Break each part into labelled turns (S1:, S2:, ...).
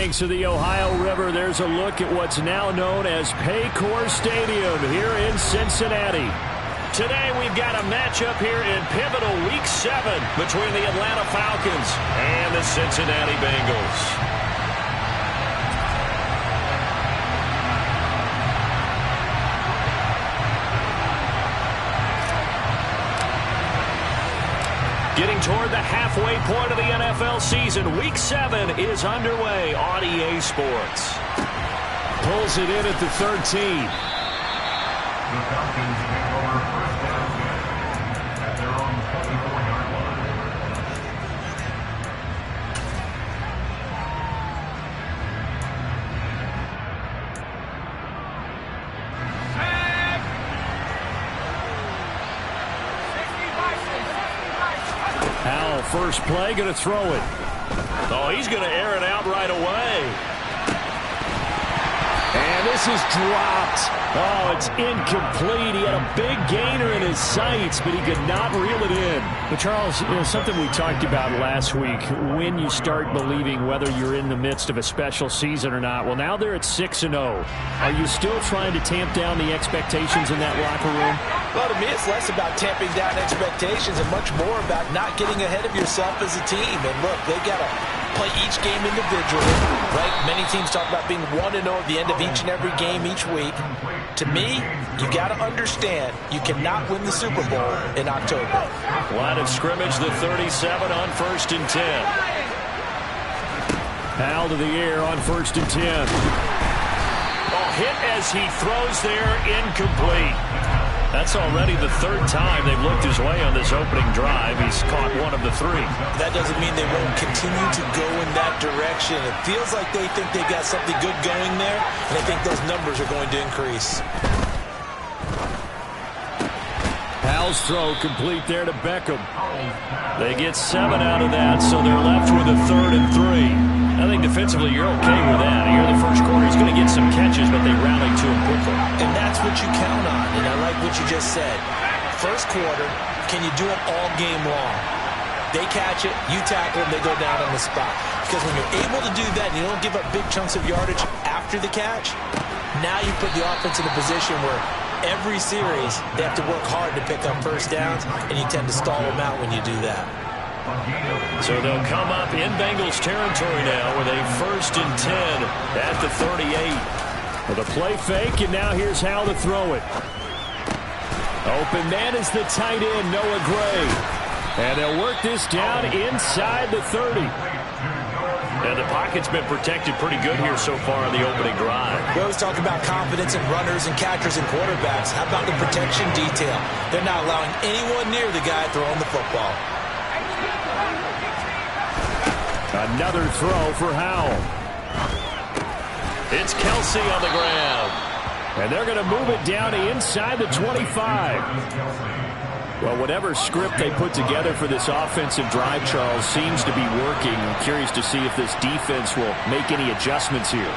S1: banks of the Ohio River, there's a look at what's now known as Paycor Stadium here in Cincinnati. Today we've got a matchup here in pivotal Week 7 between the Atlanta Falcons and the Cincinnati Bengals. Getting toward the halfway point of the NFL season, Week 7 is underway on EA Sports. Pulls it in at the 13.
S2: The Falcons take over first down at their own 24-yard line.
S1: Howell, first play, going to throw it. Oh, he's going to air it out right away. And this is dropped. Oh, it's incomplete. He had a big gainer in his sights, but he could not reel it in. But, Charles, something we talked about last week, when you start believing whether you're in the midst of a special season or not. Well, now they're at 6-0. Are you still trying to tamp down the expectations in that locker room?
S3: Well, to me, it's less about tamping down expectations and much more about not getting ahead of yourself as a team. And, look, they've got to play each game individually, right? Many teams talk about being 1-0 at the end of each and every game each week. To me, you got to understand you cannot win the Super Bowl in October.
S1: Line of scrimmage, the 37 on 1st and 10. Howell to the air on 1st and 10. Oh, hit as he throws there, incomplete. That's already the third time they've looked his way on this opening drive. He's caught one of the 3.
S3: That doesn't mean they won't continue to go in that direction. It feels like they think they've got something good going there, and I think those numbers are going to increase.
S1: Howell's throw complete there to Beckham. They get 7 out of that, so they're left with a 3rd and 3. I think defensively you're okay with that. Here in the first quarter, he's going to get some catches, but they rally to him quickly.
S3: And that's what you count on, and I like what you just said. First quarter, can you do it all game long? They catch it, you tackle them, they go down on the spot. Because when you're able to do that and you don't give up big chunks of yardage after the catch, now you put the offense in a position where every series they have to work hard to pick up first downs, and you tend to stall them out when you do that.
S1: So they'll come up in Bengals territory now with a 1st and 10 at the 38. With a play fake, and now here's how to throw it. Open man is the tight end, Noah Gray. And they'll work this down inside the 30. And the pocket's been protected pretty good here so far on the opening drive.
S3: We always talk about confidence in runners and catchers and quarterbacks. How about the protection detail? They're not allowing anyone near the guy throwing the football.
S1: Another throw for Howell. It's Kelsey on the ground. And they're going to move it down to inside the 25. Well, whatever script they put together for this offensive drive, Charles, seems to be working. I'm curious to see if this defense will make any adjustments here.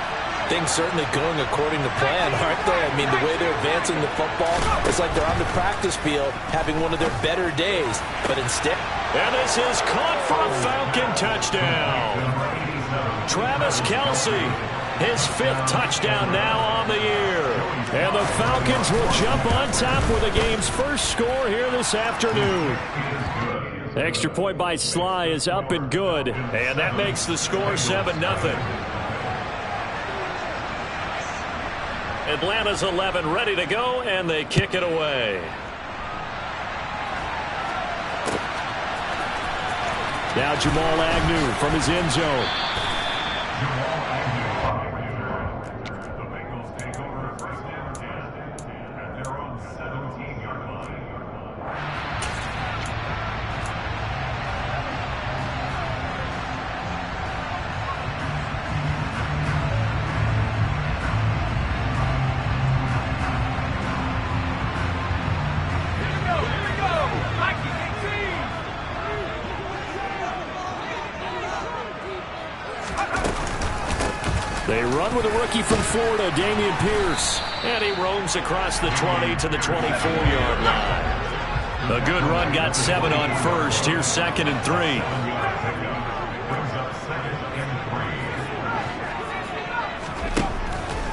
S3: Things certainly going according to plan, aren't they? I mean, the way they're advancing the football, it's like they're on the practice field having one of their better days. But instead...
S1: And this is caught for a Falcon touchdown. Travis Kelsey, his 5th touchdown now on the year. And the Falcons will jump on top with the game's first score here this afternoon. Extra point by Sly is up and good. And that makes the score 7-0. Atlanta's 11 ready to go, and they kick it away. Now Jamal Agnew from his end zone.
S2: The Bengals take over first down at their own 17-yard line.
S1: They run with a rookie from Florida, Dameon Pierce. And he roams across the 20 to the 24-yard line. A good run, got 7 on first. Here's 2nd and 3.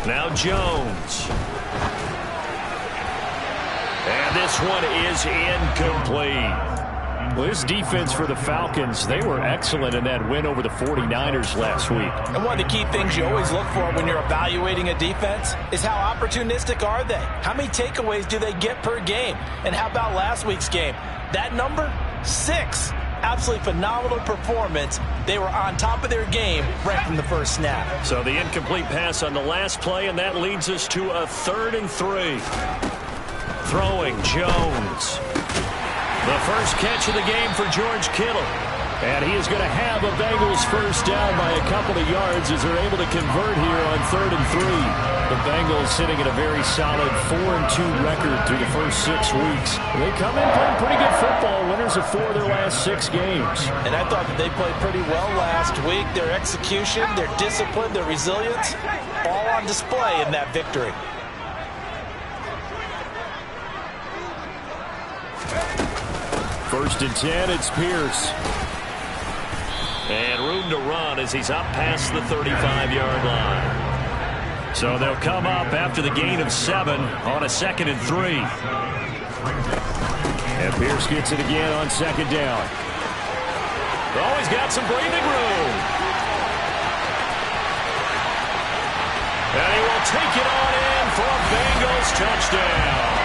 S1: Now Jones. And this one is incomplete. Well, this defense for the Falcons, they were excellent in that win over the 49ers last week.
S3: And one of the key things you always look for when you're evaluating a defense is how opportunistic are they? How many takeaways do they get per game? And how about last week's game? That number, 6. Absolutely phenomenal performance. They were on top of their game right from the first snap.
S1: So the incomplete pass on the last play, and that leads us to a 3rd and 3. Throwing Jones. The first catch of the game for George Kittle. And he is going to have a Bengals first down by a couple of yards as they're able to convert here on 3rd and 3. The Bengals sitting at a very solid 4-2 record through the first 6 weeks. They come in playing pretty good football, winners of 4 of their last 6 games.
S3: And I thought that they played pretty well last week. Their execution, their discipline, their resilience, all on display in that victory.
S1: First and 10, it's Pierce. And room to run as he's up past the 35-yard line. So they'll come up after the gain of 7 on a 2nd and 3. And Pierce gets it again on 2nd down. Oh, he's got some breathing room. And he will take it on in for a Bengals touchdown.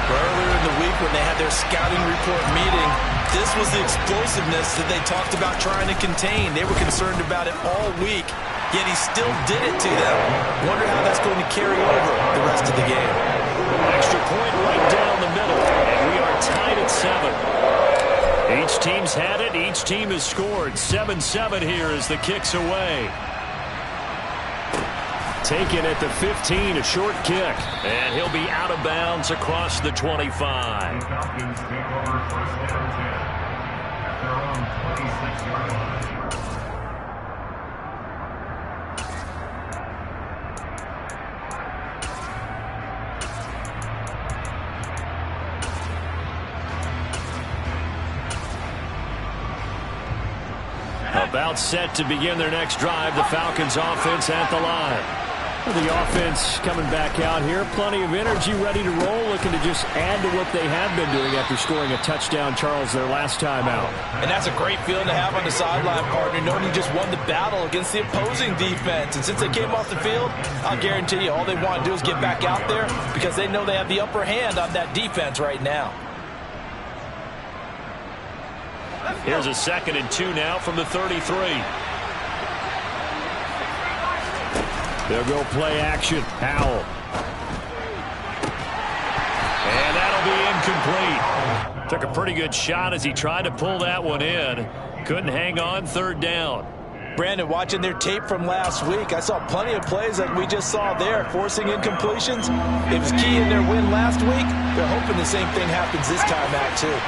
S3: Earlier in the week when they had their scouting report meeting, this was the explosiveness that they talked about trying to contain. They were concerned about it all week, yet he still did it to them. Wonder how that's going to carry over the rest of the game.
S1: Extra point right down the middle, and we are tied at 7. Each team's had it. Each team has scored. 7-7 here as the kick's away. Taken at the 15, a short kick. And he'll be out of bounds across the 25.
S2: The Falcons take over first down 10 at their own 26-yard line.
S1: About set to begin their next drive, the Falcons offense at the line. The offense coming back out here. Plenty of energy, ready to roll, looking to just add to what they have been doing after scoring a touchdown, Charles, their last time out.
S3: And that's a great feeling to have on the sideline, partner, knowing you just won the battle against the opposing defense. And since they came off the field, I'll guarantee you all they want to do is get back out there because they know they have the upper hand on that defense right now.
S1: Here's a 2nd and 2 now from the 33. They'll go play action. Howell. And that'll be incomplete. Took a pretty good shot as he tried to pull that one in. Couldn't hang on 3rd down.
S3: Brandon, watching their tape from last week, I saw plenty of plays like we just saw there, forcing incompletions. It was key in their win last week. They're hoping the same thing happens this time out, too.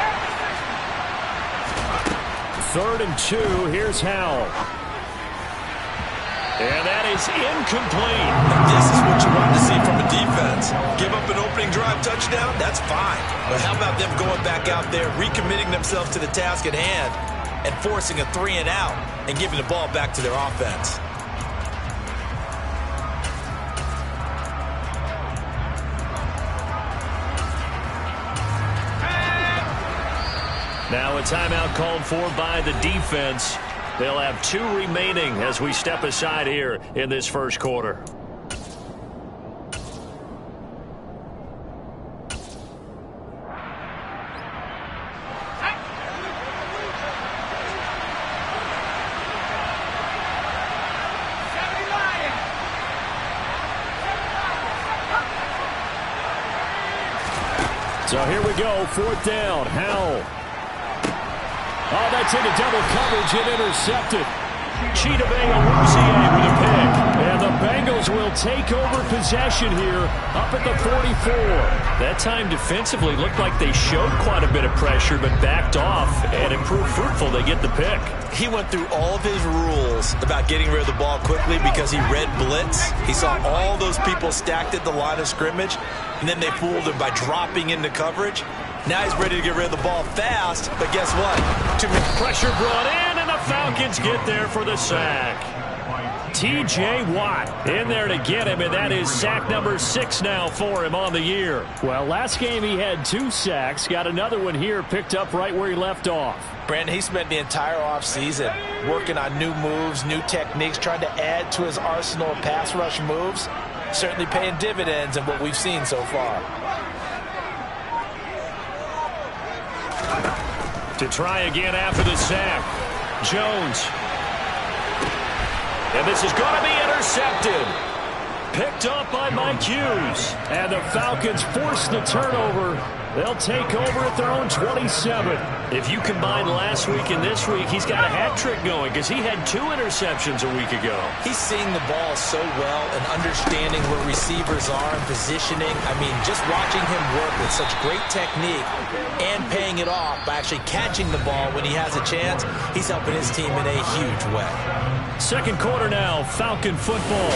S1: 3rd and 2. Here's Howell. And that is incomplete.
S3: This is what you want to see from a defense. Give up an opening drive touchdown, that's fine. But how about them going back out there, recommitting themselves to the task at hand, and forcing a 3 and out, and giving the ball back to their offense.
S1: Now a timeout called for by the defense. They'll have 2 remaining as we step aside here in this first quarter. So here we go, 4th down, Howell. Oh, that's into double coverage and intercepted. Chidobe Awuzie with a pick. And the Bengals will take over possession here up at the 44. That time defensively looked like they showed quite a bit of pressure but backed off and it proved fruitful. They get the pick.
S3: He went through all of his rules about getting rid of the ball quickly because he read blitz. He saw all those people stacked at the line of scrimmage, and then they fooled him by dropping into coverage. Now he's ready to get rid of the ball fast, but guess what?
S1: Too much pressure brought in, and the Falcons get there for the sack. T.J. Watt in there to get him, and that is sack number 6 now for him on the year. Well, last game he had 2 sacks. Got another one here, picked up right where he left off.
S3: Brandon, he spent the entire offseason working on new moves, new techniques, trying to add to his arsenal of pass rush moves. Certainly paying dividends in what we've seen so far.
S1: To try again after the sack. Jones. And this is going to be intercepted. Picked up by Mike Hughes. And the Falcons force the turnover. They'll take over at their own 27. If you combine last week and this week, he's got a hat trick going because he had 2 interceptions a week ago.
S3: He's seeing the ball so well and understanding where receivers are and positioning. I mean, just watching him work with such great technique and paying it off by actually catching the ball when he has a chance, he's helping his team in a huge way.
S1: Second quarter now, Falcon football.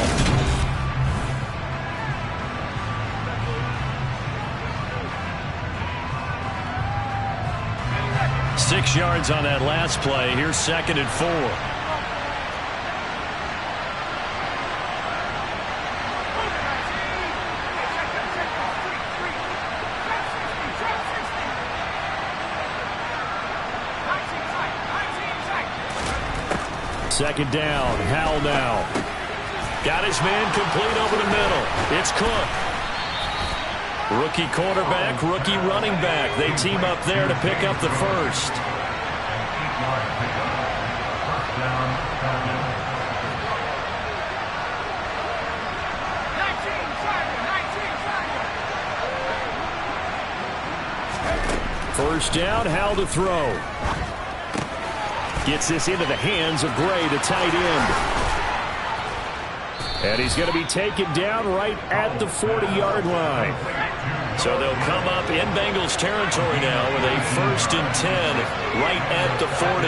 S1: 6 yards on that last play. Here's 2nd and 4. Second down. Howell now. Got his man complete over the middle. It's Cook. Rookie quarterback, rookie running back. They team up there to pick up the first. First down, Howell to throw. Gets this into the hands of Gray, the tight end. And he's going to be taken down right at the 40-yard line. So they'll come up in Bengals territory now with a 1st and 10 right at the 40.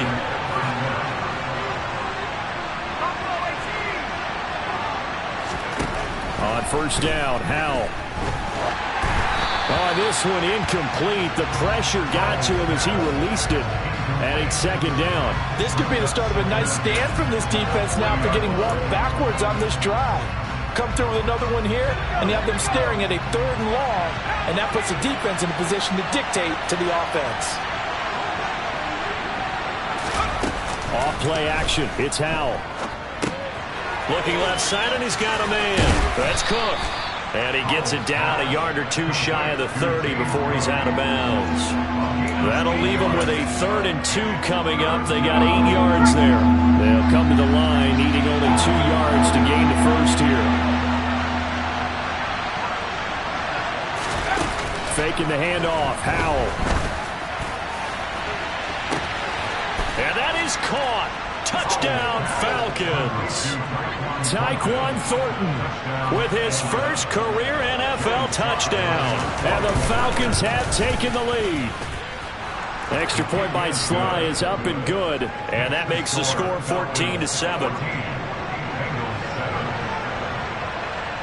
S1: On first down, Howell. Oh, this one incomplete. The pressure got to him as he released it. And it's 2nd down.
S3: This could be the start of a nice stand from this defense now after getting walked backwards on this drive. Come through with another one here, and you have them staring at a 3rd and long, and that puts the defense in a position to dictate to the offense.
S1: Off play action. It's Howell. Looking left side, and he's got a man. That's Cook. And he gets it down a yard or 2 shy of the 30 before he's out of bounds. That'll leave them with a 3rd and 2 coming up. They got 8 yards there. They'll come to the line needing only 2 yards to gain the first here. Faking the handoff. Howell. And that is caught. Touchdown, Falcons. Tyquan Thornton with his first career NFL touchdown. And the Falcons have taken the lead. Extra point by Sly is up and good. And that makes the score 14-7.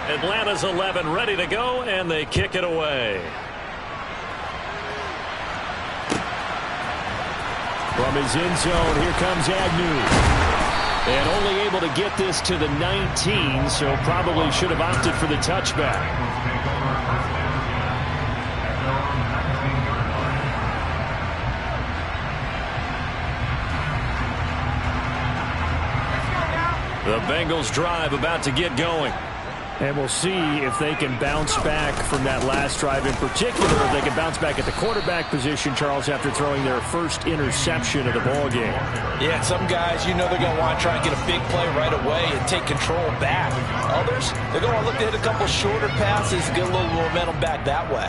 S1: Atlanta's 11 ready to go, and they kick it away. From his end zone, here comes Agnew. And only able to get this to the 19, so probably should have opted for the touchback. The Bengals drive about to get going. And we'll see if they can bounce back from that last drive in particular. If they can bounce back at the quarterback position, Charles, after throwing their first interception of the ballgame.
S3: Yeah, some guys, you know they're going to want to try and get a big play right away and take control back. Others, they're going to look to hit a couple shorter passes and get a little momentum back that way.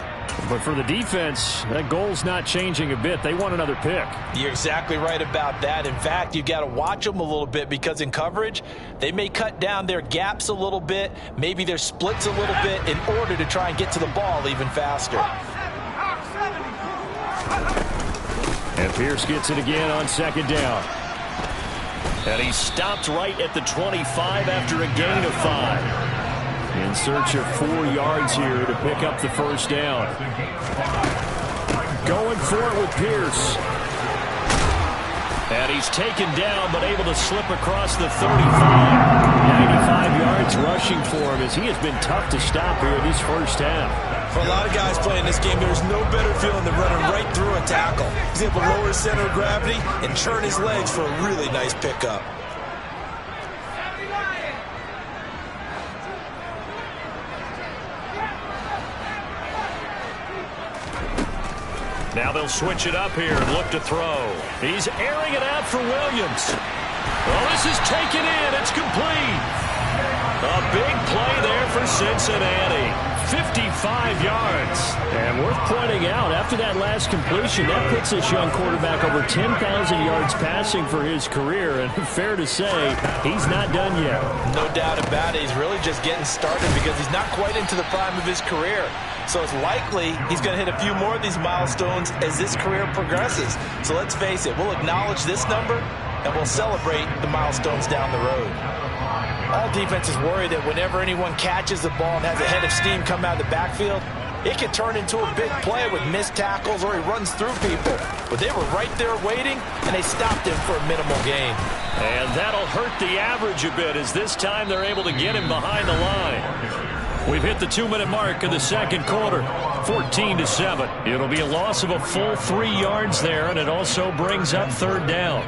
S1: But for the defense, that goal's not changing a bit. They want another pick.
S3: You're exactly right about that. In fact, you've got to watch them a little bit because in coverage, they may cut down their gaps a little bit, maybe their splits a little bit in order to try and get to the ball even faster.
S1: And Pierce gets it again on 2nd down. And he stopped right at the 25 after a gain of 5. In search of 4 yards here to pick up the first down. Going for it with Pierce. And he's taken down, but able to slip across the 35. 95 yards rushing for him as he has been tough to stop here this first half.
S3: For a lot of guys playing this game, there's no better feeling than running right through a tackle. He's able to lower his center of gravity and turn his legs for a really nice pickup.
S1: Now they'll switch it up here and look to throw. He's airing it out for Williams. Well, this is taken in. It's complete. A big play there for Cincinnati. 55 yards. And worth pointing out, after that last completion, that puts this young quarterback over 10,000 yards passing for his career. And fair to say, he's not done yet.
S3: No doubt about it. He's really just getting started because he's not quite into the prime of his career. So it's likely he's going to hit a few more of these milestones as this career progresses. So let's face it, we'll acknowledge this number and we'll celebrate the milestones down the road. All defenses worry that whenever anyone catches the ball and has a head of steam come out of the backfield, it can turn into a big play with missed tackles or he runs through people. But they were right there waiting, and they stopped him for a minimal gain.
S1: And that'll hurt the average a bit as this time they're able to get him behind the line. We've hit the 2-minute mark of the second quarter, 14-7. It'll be a loss of a full 3 yards there, and it also brings up third down.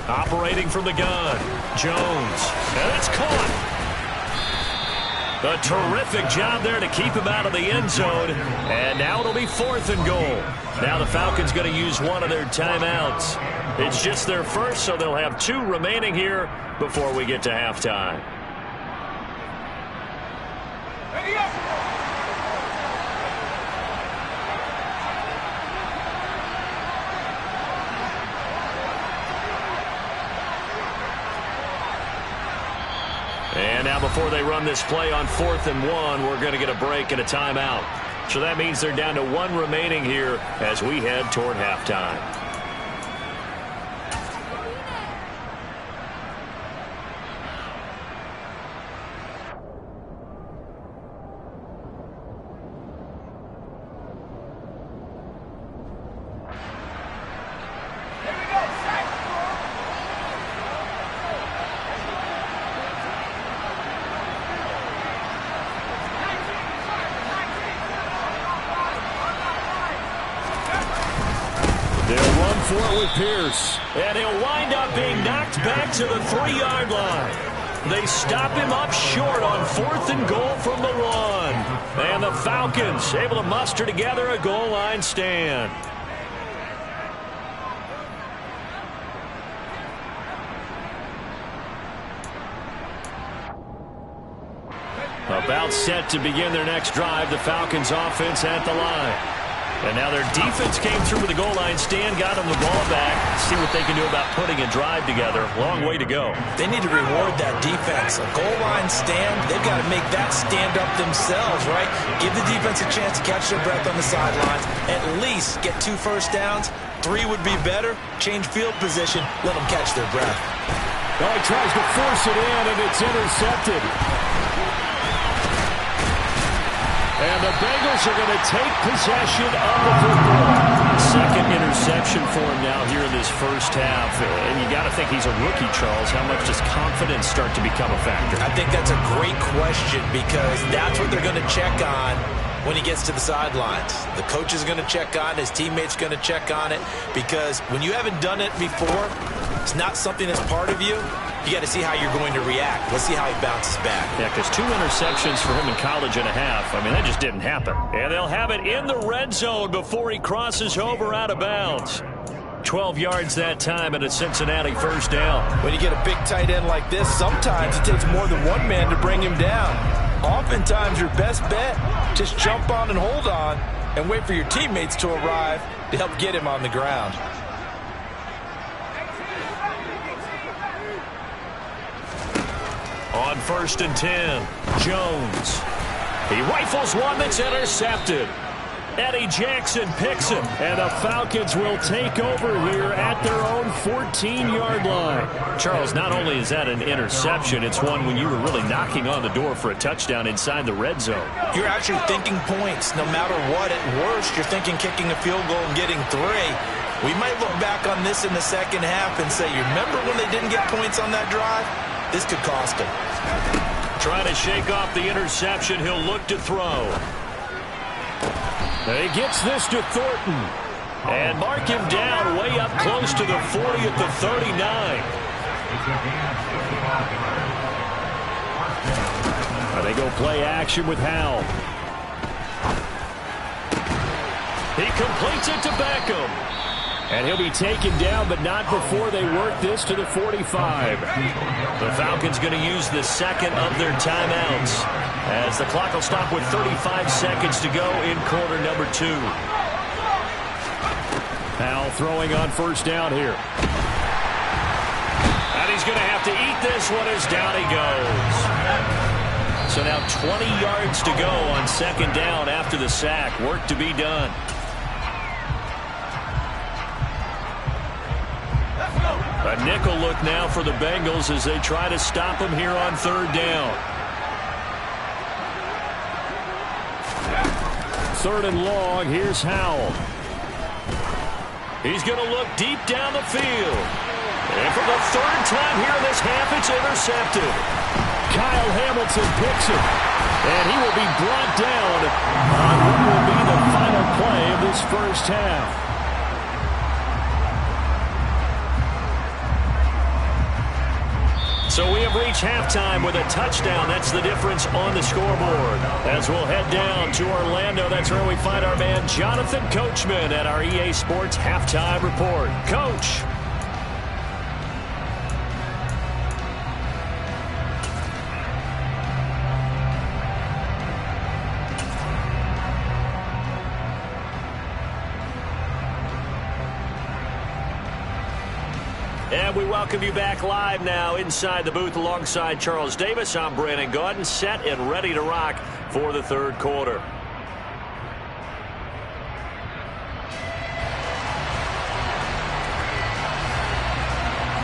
S1: Operating from the gun, Jones, and it's caught. A terrific job there to keep him out of the end zone, and now it'll be 4th and goal. Now the Falcons going to use one of their timeouts. It's just their first, so they'll have 2 remaining here before we get to halftime. And now before they run this play on 4th and 1, we're going to get a break and a timeout. So that means they're down to 1 remaining here as we head toward halftime. For it with Pierce, and he'll wind up being knocked back to the 3-yard line. They stop him up short on 4th and goal from the 1. And the Falcons able to muster together a goal line stand. About set to begin their next drive, the Falcons offense at the line. And now their defense came through with the goal line stand, got them the ball back. See what they can do about putting a drive together. Long way to go.
S3: They need to reward that defense. A goal line stand, they've got to make that stand up themselves, right? Give the defense a chance to catch their breath on the sidelines. At least get 2 first downs. 3 would be better. Change field position. Let them catch their breath.
S1: Oh, he tries to force it in, and it's intercepted. And the Bengals are going to take possession of the football. Second interception for him now here in this first half. And you got to think he's a rookie, Charles. How much does confidence start to become a factor?
S3: I think that's a great question because that's what they're going to check on when he gets to the sidelines. The coach is going to check on it. His teammate's going to check on it because when you haven't done it before, it's not something that's part of you. You got to see how you're going to react. Let's see how he bounces back.
S1: Yeah, because 2 interceptions for him in college and a half. I mean, that just didn't happen. And they'll have it in the red zone before he crosses over out of bounds. 12 yards that time and a Cincinnati first down.
S3: When you get a big tight end like this, sometimes it takes more than one man to bring him down. Oftentimes, your best bet, just jump on and hold on and wait for your teammates to arrive to help get him on the ground.
S1: On 1st and 10, Jones. He rifles one that's intercepted. Eddie Jackson picks him, and the Falcons will take over here at their own 14-yard line. Charles, not only is that an interception, it's one when you were really knocking on the door for a touchdown inside the red zone.
S3: You're actually thinking points. No matter what, at worst, you're thinking kicking a field goal and getting 3. We might look back on this in the second half and say, you remember when they didn't get points on that drive? This could cost them.
S1: Trying to shake off the interception, he'll look to throw. He gets this to Thornton. And mark him down way up close to the 40 at the 39. They go play action with Howell. He completes it to Beckham. And he'll be taken down, but not before they work this to the 45. The Falcons going to use the second of their timeouts, as the clock will stop with 35 seconds to go in quarter number 2. Howell throwing on first down here. And he's going to have to eat this one as down he goes. So now 20 yards to go on second down after the sack. Work to be done. A nickel look now for the Bengals as they try to stop him here on third down. Third and long, here's Howell. He's going to look deep down the field. And for the third time here in this half, it's intercepted. Kyle Hamilton picks him. And he will be brought down on what will be the final play of this first half. So we have reached halftime with a touchdown. That's the difference on the scoreboard. As we'll head down to Orlando, that's where we find our man Jonathan Coachman at our EA Sports Halftime Report. Coach. And we welcome you back live now inside the booth alongside Charles Davis. I'm Brandon Gaudin, set and ready to rock for the third quarter.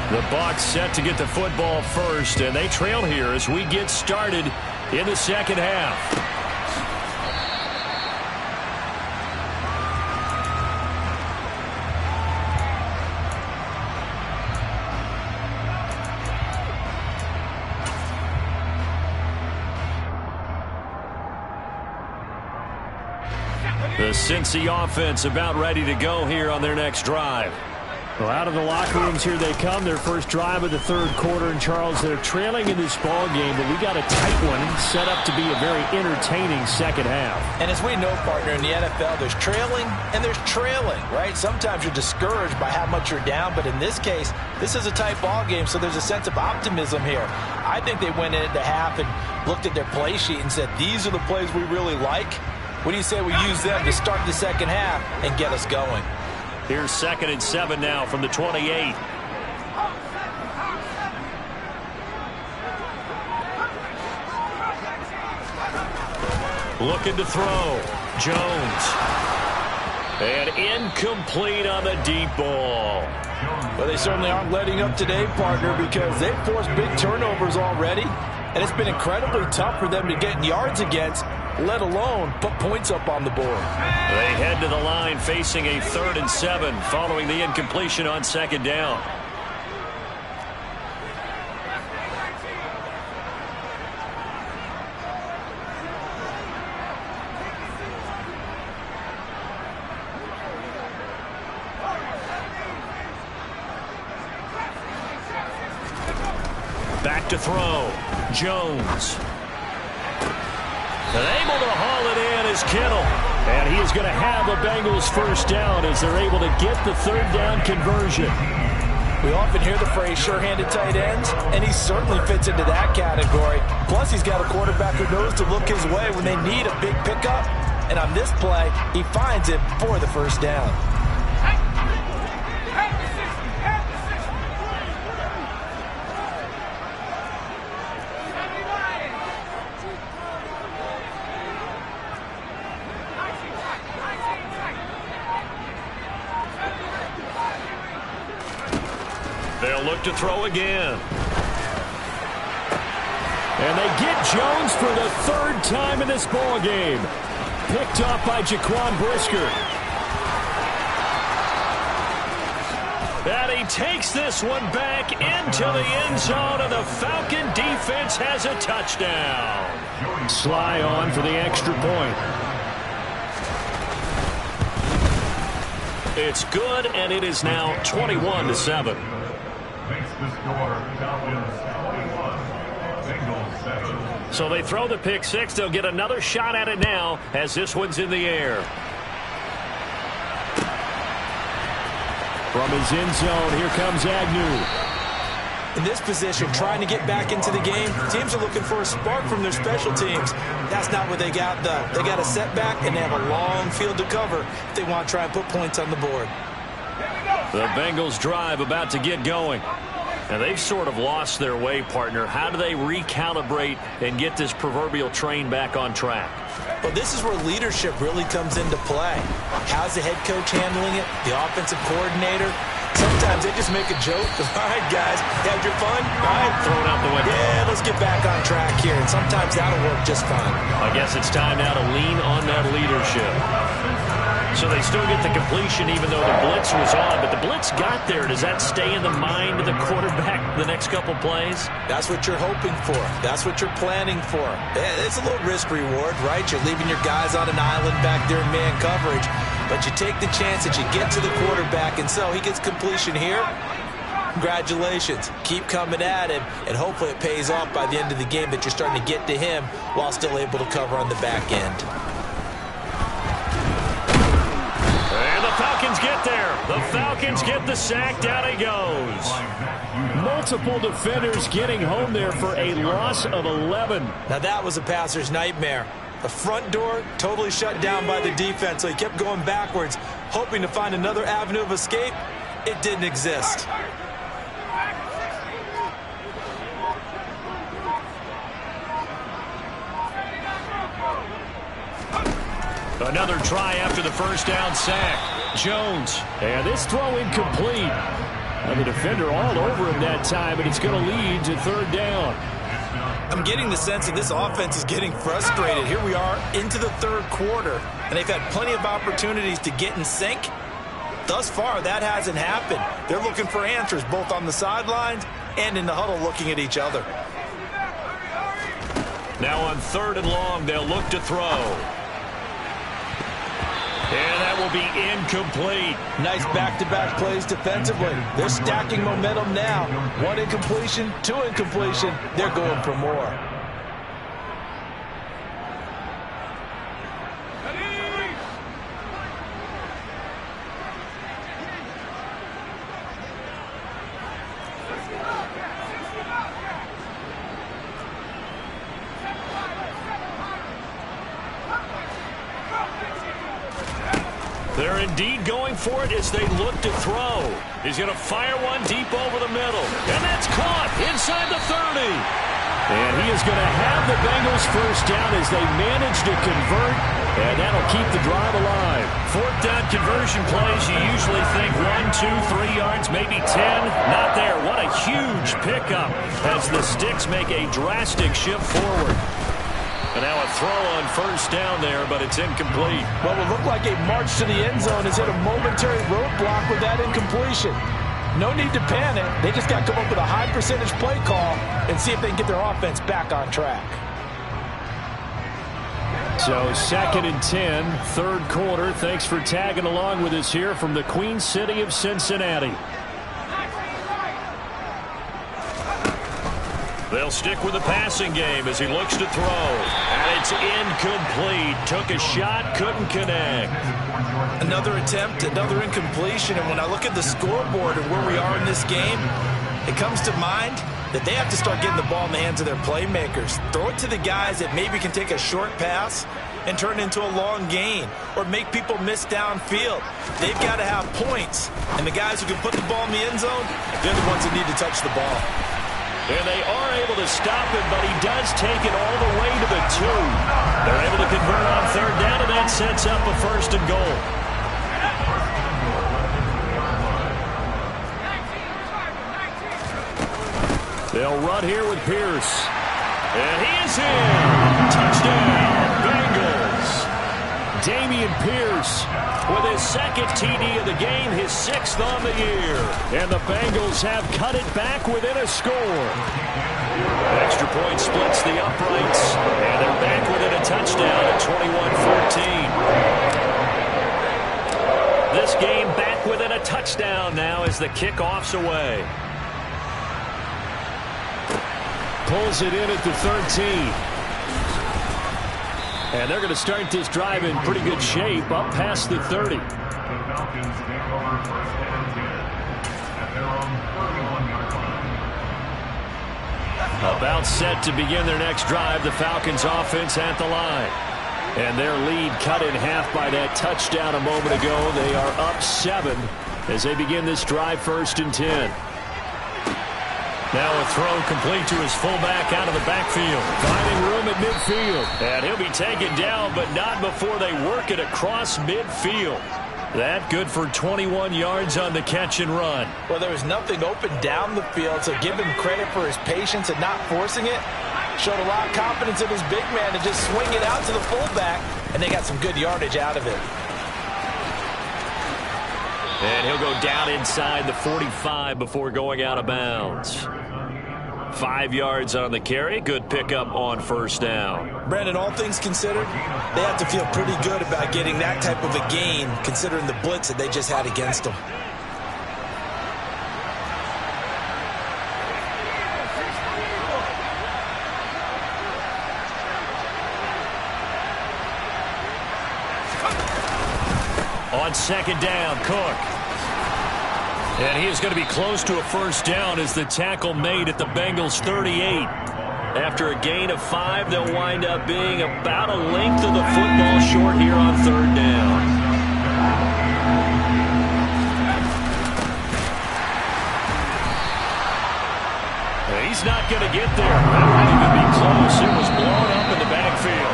S1: The Bucs set to get the football first, and they trail here as we get started in the second half. The Cincy offense about ready to go here on their next drive. Well, out of the locker rooms here they come. Their first drive of the third quarter. And, Charles, they're trailing in this ball game, but we got a tight one set up to be a very entertaining second half.
S3: And as we know, partner, in the NFL, there's trailing and there's trailing, right? Sometimes you're discouraged by how much you're down, but in this case, this is a tight ball game, so there's a sense of optimism here. I think they went into half and looked at their play sheet and said, these are the plays we really like. What do you say we use them to start the second half and get us going?
S1: Here's 2nd and 7 now from the 28. Looking to throw. Jones. And incomplete on the deep ball.
S3: Well, they certainly aren't letting up today, partner, because they've forced big turnovers already. And it's been incredibly tough for them to get yards against, let alone put points up on the board.
S1: They head to the line facing a 3rd and 7 following the incompletion on second down. Back to throw. Jones. And able to haul it in is Kittle. And he is going to have a Bengals first down as they're able to get the third down conversion.
S3: We often hear the phrase sure-handed tight ends, and he certainly fits into that category. Plus, he's got a quarterback who knows to look his way when they need a big pickup. And on this play, he finds it for the first down.
S1: They'll look to throw again. And they get Jones for the third time in this ball game. Picked off by Jaquan Brisker. And he takes this one back into the end zone, and the Falcon defense has a touchdown. Sly on for the extra point. It's good, and it is now 21-7.
S2: Makes the score Falcons 21, Bengals 7.
S1: So they throw the pick six. They'll get another shot at it now as this one's in the air. From his end zone, here comes Agnew.
S3: In this position, trying to get back into the game, teams are looking for a spark from their special teams. That's not what they got, though. They got a setback, and they have a long field to cover if they want to try and put points on the board.
S1: The Bengals drive about to get going. And they've sort of lost their way, partner. How do they recalibrate and get this proverbial train back on track?
S3: Well, this is where leadership really comes into play. How's the head coach handling it? The offensive coordinator? Sometimes they just make a joke. All right, guys, you had your fun? All right.
S1: Throw it out the window.
S3: Yeah, let's get back on track here. And sometimes that'll work just fine.
S1: I guess it's time now to lean on that leadership. So they still get the completion even though the blitz was on. But the blitz got there. Does that stay in the mind of the quarterback the next couple plays?
S3: That's what you're hoping for. That's what you're planning for. It's a little risk-reward, right? You're leaving your guys on an island back there in man coverage. But you take the chance that you get to the quarterback, and so he gets completion here. Congratulations. Keep coming at him, and hopefully it pays off by the end of the game that you're starting to get to him while still able to cover on the back end.
S1: And the Falcons get there. The Falcons get the sack. Down he goes. Multiple defenders getting home there for a loss of 11.
S3: Now that was a passer's nightmare. The front door totally shut down by the defense, so he kept going backwards, hoping to find another avenue of escape. It didn't exist.
S1: Another try after the first down sack. Jones. And this throw incomplete. And the defender all over him that time, and it's going to lead to third down.
S3: I'm getting the sense that this offense is getting frustrated. Here we are into the third quarter, and they've had plenty of opportunities to get in sync. Thus far, that hasn't happened. They're looking for answers both on the sidelines and in the huddle looking at each other.
S1: Now on third and long, they'll look to throw. And that will be incomplete.
S3: Nice back-to-back plays defensively. They're stacking momentum now. One incompletion, two incompletion. They're going for more.
S1: They're indeed going for it as they look to throw. He's going to fire one deep over the middle. And that's caught inside the 30. And he is going to have the Bengals first down as they manage to convert. And that'll keep the drive alive. Fourth down conversion plays, you usually think 1, 2, 3 yards, maybe 10. Not there. What a huge pickup as the Sticks make a drastic shift forward. And now a throw on first down there, but it's incomplete.
S3: Well, it looked like a march to the end zone has hit a momentary roadblock with that incompletion. No need to panic. They just got to come up with a high percentage play call and see if they can get their offense back on track.
S1: So second and 10, third quarter. Thanks for tagging along with us here from the Queen City of Cincinnati. They'll stick with the passing game as he looks to throw. And it's incomplete. Took a shot, couldn't connect.
S3: Another attempt, another incompletion. And when I look at the scoreboard and where we are in this game, it comes to mind that they have to start getting the ball in the hands of their playmakers. Throw it to the guys that maybe can take a short pass and turn it into a long gain or make people miss downfield. They've got to have points. And the guys who can put the ball in the end zone, they're the ones that need to touch the ball.
S1: And they are able to stop him, but he does take it all the way to the 2. They're able to convert on third down, and that sets up a first and goal. They'll run here with Pierce. And he is in. Touchdown, Bengals. Dameon Pierce with his second TD of the game, his 6th on the year. And the Bengals have cut it back within a score. Extra point splits the uprights, and they're back within a touchdown at 21-14. This game back within a touchdown now as the kickoff's away. Pulls it in at the 13. And they're going to start this drive in pretty good shape up past the 30.
S2: The Falcons take over first and 10 at their own 31-yard line.
S1: About set to begin their next drive, the Falcons offense at the line. And their lead cut in half by that touchdown a moment ago. They are up 7 as they begin this drive, 1st and 10. Now a throw complete to his fullback out of the backfield. Finding room at midfield. And he'll be taken down, but not before they work it across midfield. That good for 21 yards on the catch and run.
S3: Well, there was nothing open down the field, so give him credit for his patience and not forcing it. Showed a lot of confidence in his big man to just swing it out to the fullback, and they got some good yardage out of it.
S1: And he'll go down inside the 45 before going out of bounds. 5 yards on the carry. Good pickup on 1st down.
S3: Brandon, all things considered, they have to feel pretty good about getting that type of a gain, considering the blitz that they just had against them.
S1: On 2nd down, Cook. And he is going to be close to a 1st down as the tackle made at the Bengals 38. After a gain of 5, they'll wind up being about a length of the football short here on 3rd down. He's not going to get there. That won't even be close. It was blown up in the backfield.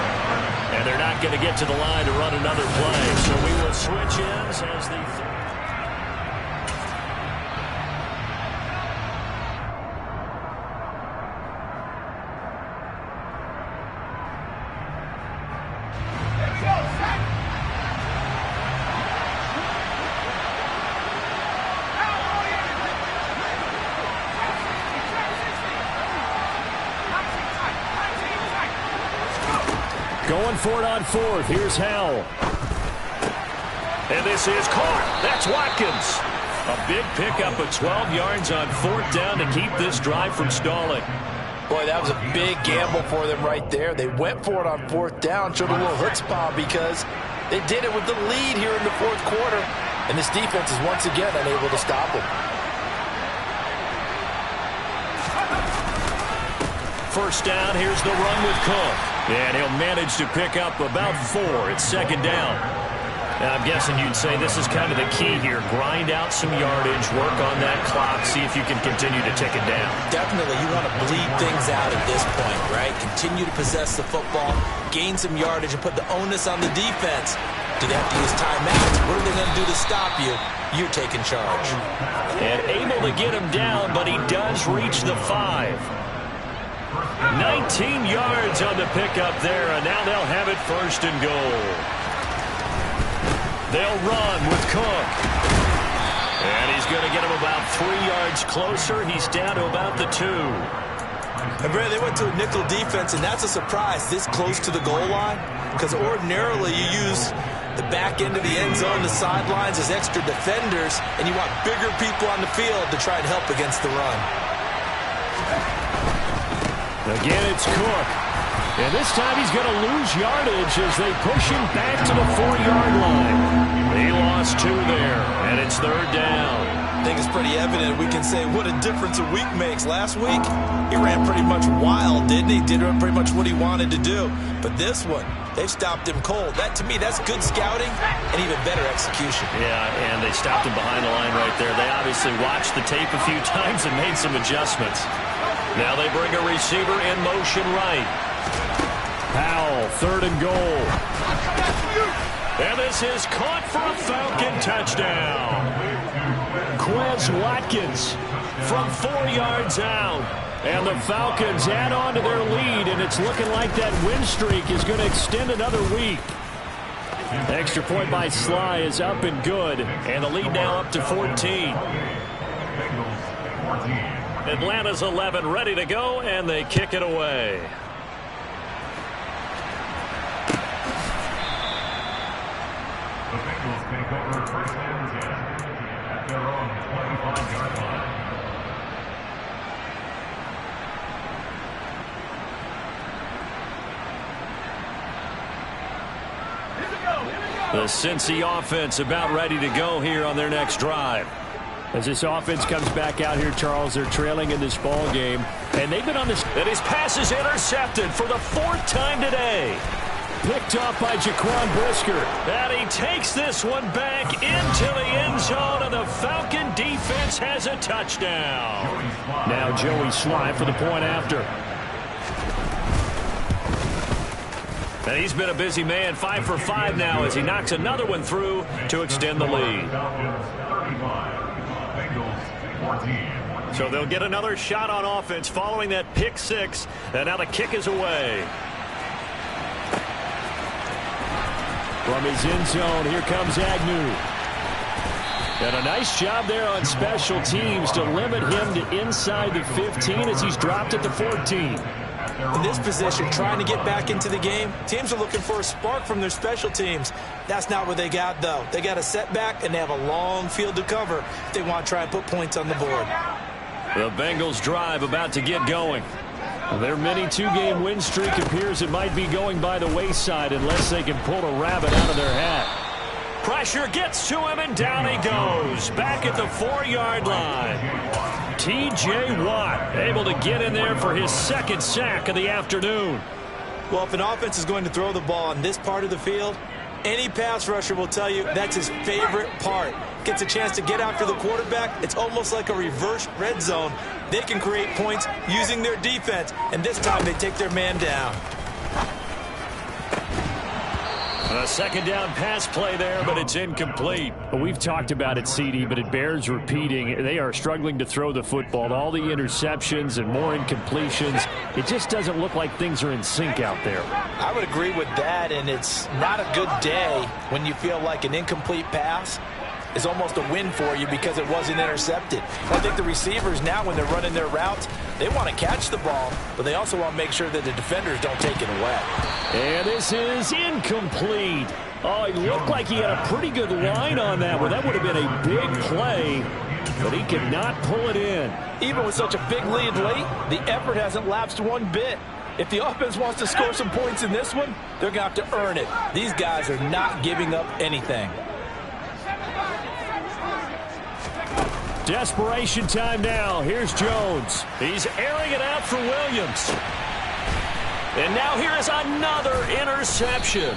S1: And they're not going to get to the line to run another play. So we will switch ends as the... Going for it on 4th. Here's Howell. And this is caught. That's Watkins. A big pickup of 12 yards on 4th down to keep this drive from stalling.
S3: Boy, that was a big gamble for them right there. They went for it on 4th down, showed a little chutzpah because they did it with the lead here in the 4th quarter. And this defense is once again unable to stop them.
S1: 1st down, here's the run with Cook. And he'll manage to pick up about 4. It's 2nd down. And I'm guessing you'd say this is kind of the key here. Grind out some yardage, work on that clock, see if you can continue to tick it down.
S3: Definitely, you want to bleed things out at this point, right? Continue to possess the football, gain some yardage, and put the onus on the defense. Do they have to use timeouts? What are they going to do to stop you? You're taking charge.
S1: And able to get him down, but he does reach the 5. 19 yards on the pickup there, and now they'll have it 1st and goal. They'll run with Cook. And he's going to get him about 3 yards closer. He's down to about the 2.
S3: And Brad, they went to a nickel defense, and that's a surprise this close to the goal line, because ordinarily you use the back end of the end zone, the sidelines as extra defenders, and you want bigger people on the field to try and help against the run.
S1: Again, it's Cook. And this time he's going to lose yardage as they push him back to the 4-yard line. He lost 2 there, and it's 3rd down.
S3: I think it's pretty evident. We can say what a difference a week makes. Last week, he ran pretty much wild, didn't he? Did pretty much what he wanted to do. But this one, they've stopped him cold. That, to me, that's good scouting and even better execution.
S1: Yeah, and they stopped him behind the line right there. They obviously watched the tape a few times and made some adjustments. Now they bring a receiver in motion right. Powell, 3rd and goal. And this is caught for a Falcon touchdown. Quez Watkins from 4 yards out. And the Falcons add on to their lead, and it's looking like that win streak is going to extend another week. Extra point by Sly is up and good, and the lead now up to 14. Atlanta's 11 ready to go, and they kick it away.
S2: The Bengals take over first and 10 at their own 25-yard line.
S1: The Cincy offense about ready to go here on their next drive. As this offense comes back out here, Charles, they're trailing in this ball game, and they've been on this.
S3: And his pass is intercepted for the 4th time today.
S1: Picked off by Jaquan Brisker.
S3: And he takes this one back into the end zone, and the Falcon defense has a touchdown.
S1: Now Joey Sly for the point after.
S3: And he's been a busy man, 5 for 5 now as he knocks another one through to extend the lead. So they'll get another shot on offense following that pick 6, and now the kick is away.
S1: From his end zone, here comes Agnew. And a nice job there on special teams to limit him to inside the 15 as he's dropped at the 14.
S3: In this position, trying to get back into the game, teams are looking for a spark from their special teams. That's not what they got, though. They got a setback, and they have a long field to cover if they want to try and put points on the board.
S1: The Bengals drive about to get going. Their mini 2-game win streak appears it might be going by the wayside unless they can pull a rabbit out of their hat.
S3: Pressure gets to him, and down he goes. Back at the 4-yard line.
S1: T.J. Watt able to get in there for his 2nd sack of the afternoon.
S3: Well, if an offense is going to throw the ball on this part of the field, any pass rusher will tell you that's his favorite part. Gets a chance to get after the quarterback. It's almost like a reverse red zone. They can create points using their defense, and this time they take their man down.
S1: A 2nd down pass play there, but it's incomplete. We've talked about it, CD, but it bears repeating. They are struggling to throw the football. All the interceptions and more incompletions. It just doesn't look like things are in sync out there.
S3: I would agree with that, and it's not a good day when you feel like an incomplete pass is almost a win for you because it wasn't intercepted. I think the receivers now, when they're running their routes, they want to catch the ball, but they also want to make sure that the defenders don't take it away.
S1: And this is incomplete. Oh, it looked like he had a pretty good line on that one. That would have been a big play, but he could not pull it in.
S3: Even with such a big lead late, the effort hasn't lapsed one bit. If the offense wants to score some points in this one, they're going to have to earn it. These guys are not giving up anything.
S1: Desperation time now. Here's Jones. He's airing it out for Williams.
S3: And now here is another interception.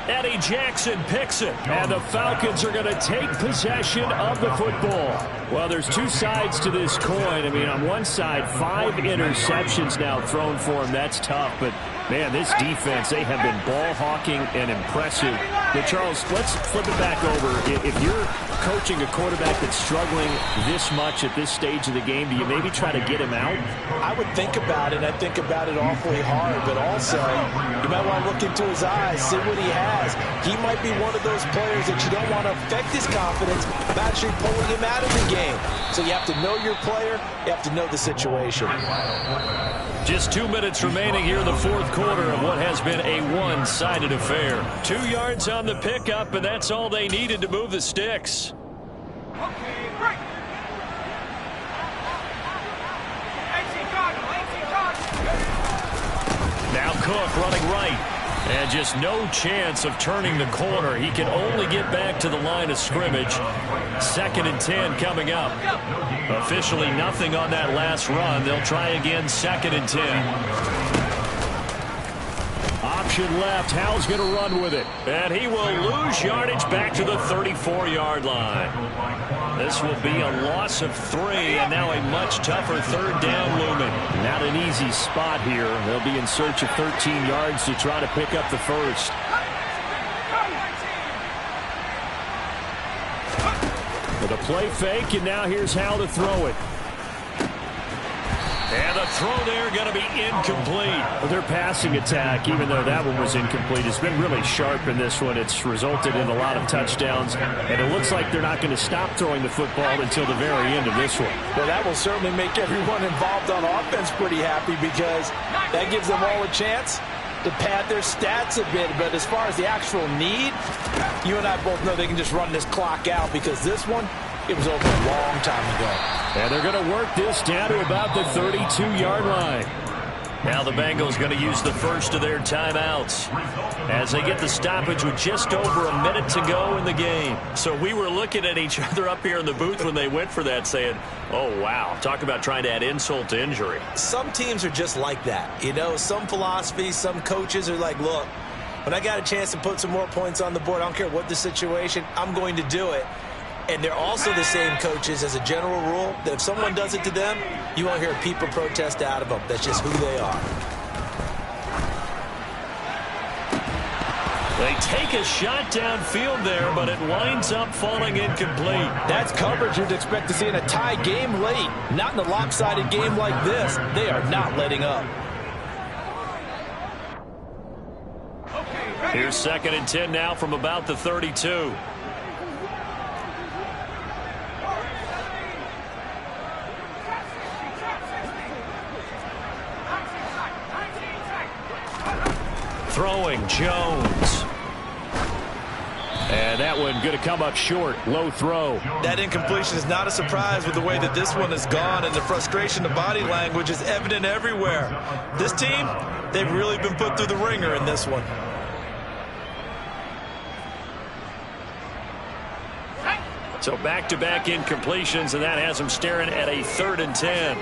S1: Eddie Jackson picks it. And the Falcons are going to take possession of the football. Well, there's two sides to this coin. I mean, on one side, 5 interceptions now thrown for him. That's tough. But, man, this defense, they have been ball hawking and impressive. But, Charles, let's flip it back over. If you're coaching a quarterback that's struggling this much at this stage of the game, do you maybe try to get him out?
S3: I would think about it. I think about it awfully hard. But also, you might want to look into his eyes, see what he has. He might be one of those players that you don't want to affect his confidence by actually pulling him out of the game. So you have to know your player. You have to know the situation.
S1: Just 2 minutes remaining here in the 4th quarter of what has been a one-sided affair. 2 yards on the pickup, and that's all they needed to move the sticks. Now Cook running right. And just no chance of turning the corner. He can only get back to the line of scrimmage. 2nd and 10 coming up. Officially nothing on that last run. They'll try again 2nd and 10. Option left. Howell's going to run with it. And he will lose yardage back to the 34-yard line. This will be a loss of 3, and now a much tougher 3rd down looming. Not an easy spot here. They'll be in search of 13 yards to try to pick up the first. With a play fake, and now here's how to throw it. And the throw there going to be incomplete. Well, their passing attack, even though that one was incomplete, has been really sharp in this one. It's resulted in a lot of touchdowns, and it looks like they're not going to stop throwing the football until the very end of this one.
S3: Well, that will certainly make everyone involved on offense pretty happy because that gives them all a chance to pad their stats a bit. But as far as the actual need, you and I both know they can just run this clock out because this one, it was over a long time ago.
S1: And they're going to work this down to about the 32-yard line. Now the Bengals going to use the first of their timeouts as they get the stoppage with just over a minute to go in the game. So we were looking at each other up here in the booth when they went for that saying, oh, wow, talk about trying to add insult to injury.
S3: Some teams are just like that. You know, some philosophies, some coaches are like, look, when I got a chance to put some more points on the board, I don't care what the situation, I'm going to do it. And they're also the same coaches as a general rule that if someone does it to them, you won't hear people protest out of them. That's just who they are.
S1: They take a shot downfield there, but it winds up falling incomplete.
S3: That's coverage you'd expect to see in a tie game late. Not in a lopsided game like this. They are not letting up.
S1: Here's 2nd and 10 now from about the 32. Throwing Jones. And that one going to come up short. Low throw.
S3: That incompletion is not a surprise with the way that this one has gone, and the frustration of body language is evident everywhere. This team, they've really been put through the ringer in this one.
S1: So back-to-back incompletions, and that has them staring at a 3rd and 10.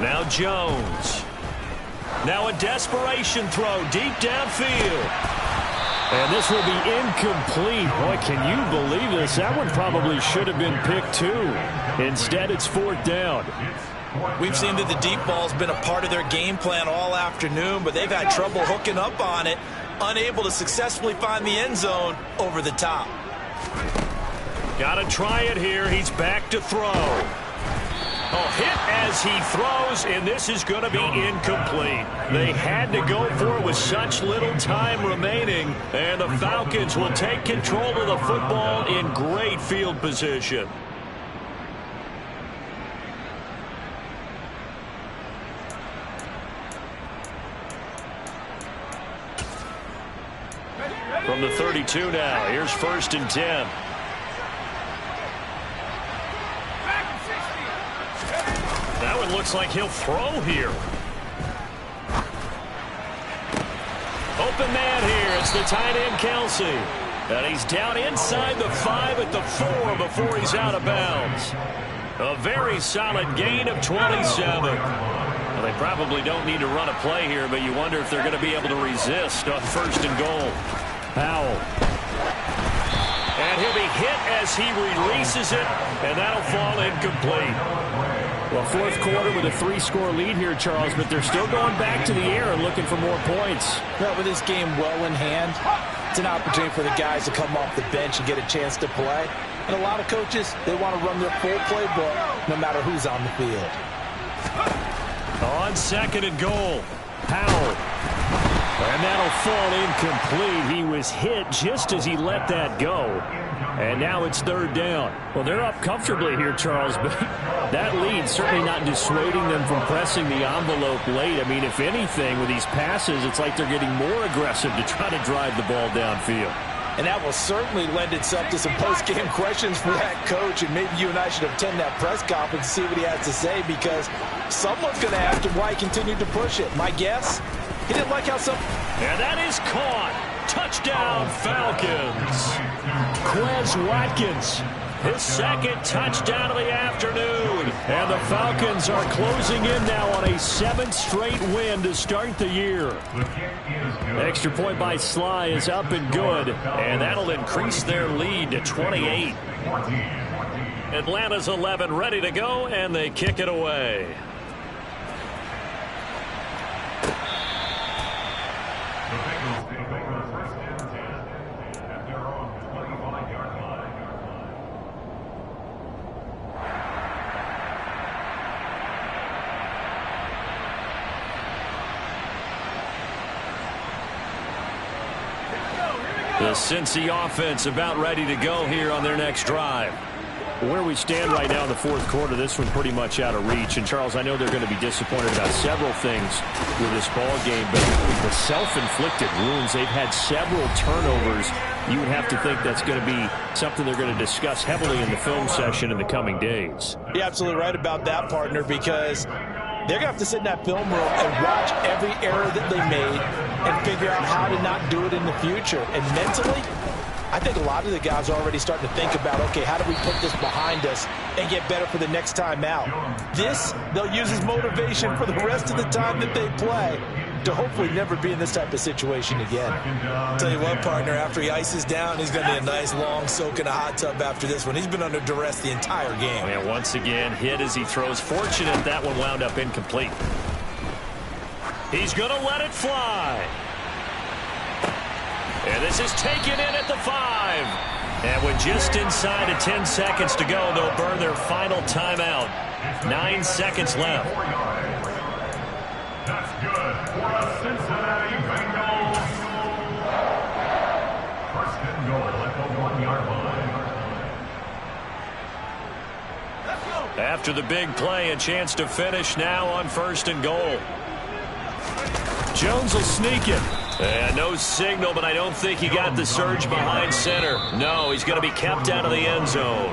S1: Now Jones. Now a desperation throw deep downfield. And this will be incomplete. Boy, can you believe this? That one probably should have been picked too. Instead, it's 4th down.
S3: We've seen that the deep ball's been a part of their game plan all afternoon, but they've had trouble hooking up on it, unable to successfully find the end zone over the top.
S1: Got to try it here. He's back to throw. Oh, hit as he throws, and this is going to be incomplete. They had to go for it with such little time remaining, and the Falcons will take control of the football in great field position. From the 32 now, here's 1st and 10. That one looks like he'll throw here. Open man here. It's the tight end, Kelsey. And he's down inside the 5 at the 4 before he's out of bounds. A very solid gain of 27. Well, they probably don't need to run a play here, but you wonder if they're going to be able to resist on 1st and goal. Powell. And he'll be hit as he releases it, and that'll fall incomplete. Well, 4th quarter with a 3-score lead here, Charles, but they're still going back to the air and looking for more points.
S3: Well, with this game well in hand, it's an opportunity for the guys to come off the bench and get a chance to play. And a lot of coaches, they want to run their full playbook no matter who's on the field.
S1: On 2nd and goal, Powell. And that'll fall incomplete. He was hit just as he let that go. And now it's 3rd down. Well, they're up comfortably here, Charles, but that lead certainly not dissuading them from pressing the envelope late. I mean, if anything, with these passes, it's like they're getting more aggressive to try to drive the ball downfield.
S3: And that will certainly lend itself to some post-game questions for that coach. And maybe you and I should attend that press conference and see what he has to say, because someone's going to ask him why he continued to push it. My guess, he didn't like how some...
S1: And that is caught. Touchdown, Falcons. Quez Watkins, his 2nd touchdown of the afternoon. And the Falcons are closing in now on a 7th straight win to start the year. Extra point by Sly is up and good, and that'll increase their lead to 28. Atlanta's 11 ready to go, and they kick it away. The Cincy offense about ready to go here on their next drive. Where we stand right now in the fourth quarter, this one pretty much out of reach. And, Charles, I know they're going to be disappointed about several things with this ball game, but the self-inflicted wounds, they've had several turnovers. You would have to think that's going to be something they're going to discuss heavily in the film session in the coming days.
S3: You're absolutely right about that, partner, because they're going to have to sit in that film room and watch every error that they made and figure out how to not do it in the future. And mentally, I think a lot of the guys are already starting to think about, okay, how do we put this behind us and get better for the next time out? This, they'll use as motivation for the rest of the time that they play to hopefully never be in this type of situation again. Tell you what, partner, after he ices down, he's going to be a nice long soak in a hot tub after this one. He's been under duress the entire game.
S1: And once again, hit as he throws. Fortunate that one wound up incomplete. He's going to let it fly. And this is taken in at the 5. And with just inside of 10 seconds to go, they'll burn their final timeout. 9 seconds left.
S2: That's good for the Cincinnati Bengals. First and goal at the 1-yard line.
S1: After the big play, a chance to finish now on first and goal. Jones will sneak it. And no signal, but I don't think he got the surge behind center. No, he's going to be kept out of the end zone.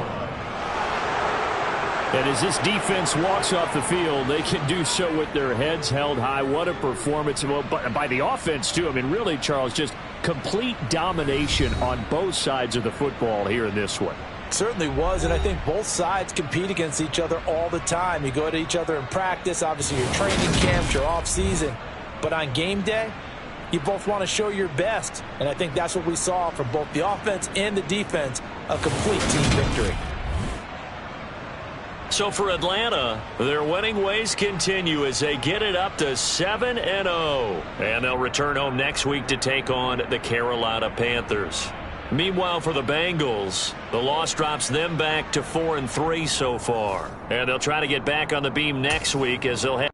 S1: And as this defense walks off the field, they can do so with their heads held high. What a performance by the offense, too. I mean, really, Charles, just complete domination on both sides of the football here in this one.
S3: Certainly was, and I think both sides compete against each other all the time. You go to each other in practice, obviously your training camps, your off-season. But on game day, you both want to show your best, and I think that's what we saw from both the offense and the defense, a complete team victory.
S1: So for Atlanta, their winning ways continue as they get it up to 7-0. And they'll return home next week to take on the Carolina Panthers. Meanwhile, for the Bengals, the loss drops them back to 4-3 so far. And they'll try to get back on the beam next week as they'll have